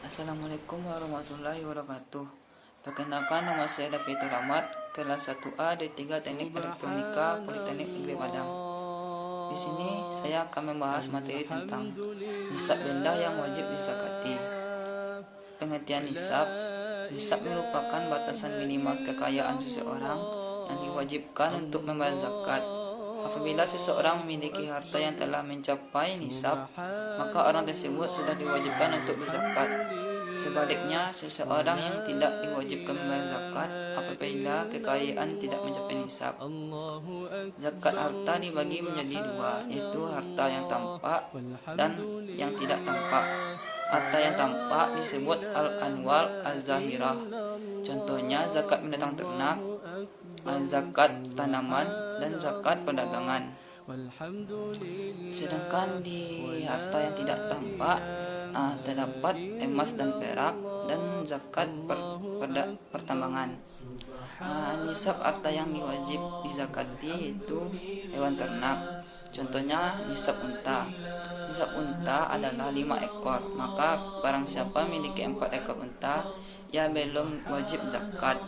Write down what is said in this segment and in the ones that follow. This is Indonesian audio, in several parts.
Assalamualaikum warahmatullahi wabarakatuh. Perkenalkan, nama saya David Rahmat, kelas 1A D3 Teknik Elektronika Politeknik Negeri Padang. Di sini saya akan membahas materi tentang nisab benda yang wajib dizakati. Pengertian nisab. Nisab merupakan batasan minimal kekayaan seseorang yang diwajibkan untuk membayar zakat. Apabila seseorang memiliki harta yang telah mencapai nisab, maka orang tersebut sudah diwajibkan untuk berzakat. Sebaliknya, seseorang yang tidak diwajibkan membayar zakat apabila kekayaan tidak mencapai nisab. Zakat harta dibagi menjadi dua, yaitu harta yang tampak dan yang tidak tampak. Harta yang tampak disebut al-anwal al-zahirah. Contohnya zakat binatang ternak, zakat tanaman, dan zakat perdagangan. Sedangkan di harta yang tidak tampak terdapat emas dan perak dan zakat pertambangan. Nisab harta yang diwajib dizakati itu hewan ternak. Contohnya nisab unta. Nisab unta adalah 5 ekor. Maka barang siapa memiliki 4 ekor unta, ia belum wajib zakat.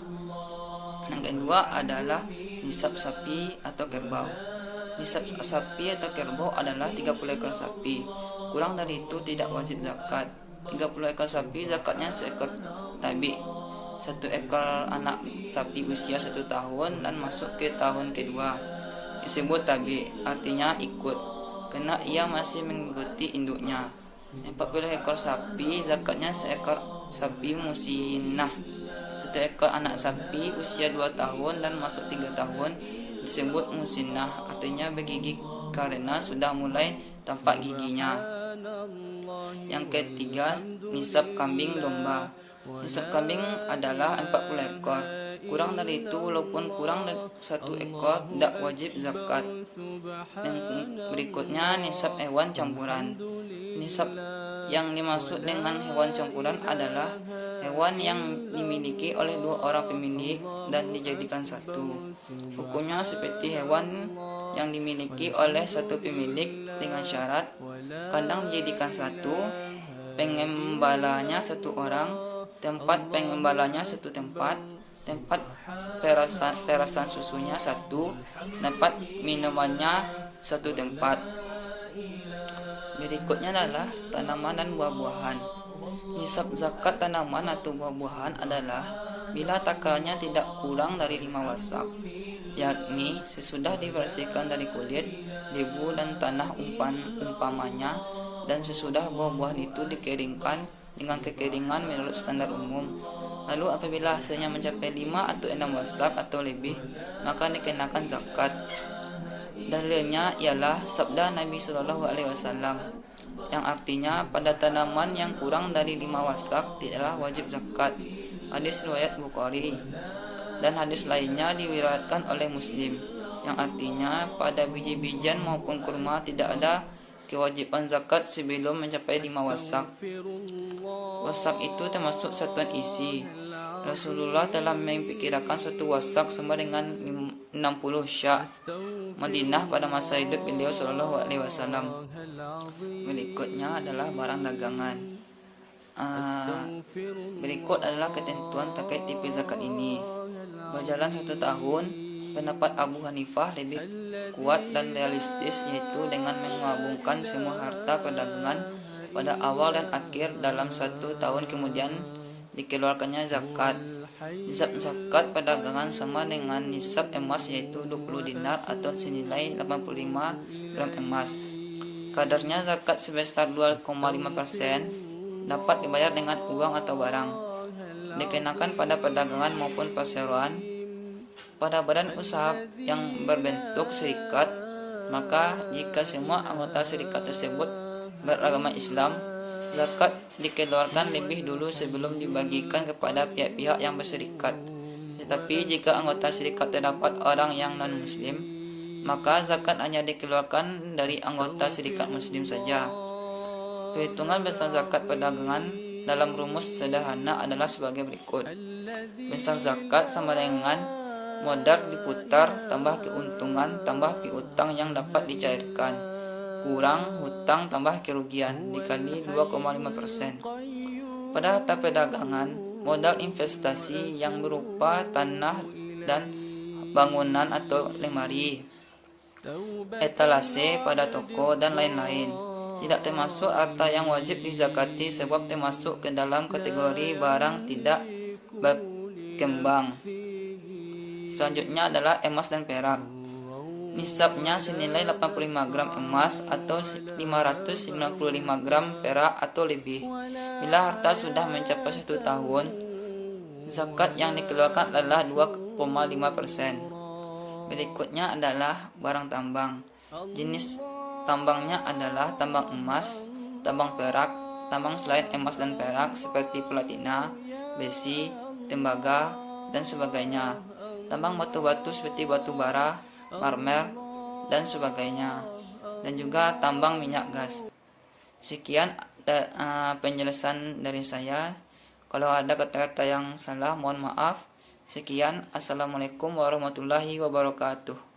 Yang kedua adalah nisab sapi atau kerbau. Nisab sapi atau kerbau adalah 30 ekor sapi. Kurang dari itu tidak wajib zakat. 30 ekor sapi zakatnya seekor tabi. 1 ekor anak sapi usia 1 tahun dan masuk ke tahun kedua disebut tabi, artinya ikut, karena ia masih mengikuti induknya. 40 ekor sapi zakatnya seekor sapi musinah. 1 ekor anak sapi usia 2 tahun dan masuk 3 tahun disebut musinah, artinya bergigi karena sudah mulai tampak giginya. Yang ketiga, nisab kambing domba. Nisab kambing adalah 40 ekor. Kurang dari itu, walaupun kurang dari 1 ekor, tidak wajib zakat. Yang berikutnya, nisab hewan campuran. Nisab yang dimaksud dengan hewan campuran adalah hewan yang dimiliki oleh 2 orang pemilik dan dijadikan satu. Hukumnya seperti hewan yang dimiliki oleh 1 pemilik dengan syarat kandang dijadikan 1, pengembalanya 1 orang, tempat pengembalanya 1 tempat, tempat perasan susunya 1, tempat minumannya 1 tempat. Berikutnya adalah tanaman dan buah-buahan. Nisab zakat tanaman atau buah-buahan adalah bila takarannya tidak kurang dari 5 wasak, yakni sesudah dibersihkan dari kulit, debu dan tanah umpamanya, dan sesudah buah-buahan itu dikeringkan dengan kekeringan menurut standar umum. Lalu apabila hasilnya mencapai 5 atau 6 wasak atau lebih, maka dikenakan zakat. Dalilnya ialah sabda Nabi SAW yang artinya pada tanaman yang kurang dari 5 wasak tidaklah wajib zakat. Hadis riwayat Bukhari. Dan hadis lainnya diriwayatkan oleh Muslim yang artinya pada biji-bijian maupun kurma tidak ada kewajiban zakat sebelum mencapai 5 wasak. Wasak itu termasuk satuan isi. Rasulullah telah memperkirakan 1 wasak sama dengan 60 syak Madinah pada masa hidup beliau SAW. Berikutnya adalah barang dagangan. Berikut adalah ketentuan terkait tipe zakat ini. Berjalan 1 tahun, pendapat Abu Hanifah lebih kuat dan realistis, yaitu dengan menggabungkan semua harta perdagangan pada awal dan akhir dalam 1 tahun kemudian dikeluarkannya zakat. Nisab zakat perdagangan sama dengan nisab emas, yaitu 20 dinar atau senilai 85 gram emas. Kadarnya zakat sebesar 2,5% dapat dibayar dengan uang atau barang, dikenakan pada perdagangan maupun perseroan. Pada badan usaha yang berbentuk serikat, maka jika semua anggota serikat tersebut beragama Islam, zakat dikeluarkan lebih dulu sebelum dibagikan kepada pihak-pihak yang berserikat. Tetapi jika anggota serikat terdapat orang yang non-muslim, maka zakat hanya dikeluarkan dari anggota serikat muslim saja. Perhitungan besar zakat perdagangan dalam rumus sederhana adalah sebagai berikut. Besar zakat sama dengan modal diputar tambah keuntungan tambah piutang yang dapat dicairkan kurang hutang tambah kerugian dikali 2,5%. Pada harta perdagangan, modal investasi yang berupa tanah dan bangunan atau lemari, etalase pada toko, dan lain-lain tidak termasuk harta yang wajib dizakati sebab termasuk ke dalam kategori barang tidak berkembang. Selanjutnya adalah emas dan perak. Nisabnya senilai 85 gram emas atau 595 gram perak atau lebih. Bila harta sudah mencapai 1 tahun, zakat yang dikeluarkan adalah 2,5%. Berikutnya adalah barang tambang. Jenis tambangnya adalah tambang emas, tambang perak, tambang selain emas dan perak seperti platina, besi, tembaga, dan sebagainya. Tambang batu-batu seperti batu bara, marmer, dan sebagainya. Dan juga tambang minyak gas. Sekian penjelasan dari saya. Kalau ada kata-kata yang salah, mohon maaf. Sekian, assalamualaikum warahmatullahi wabarakatuh.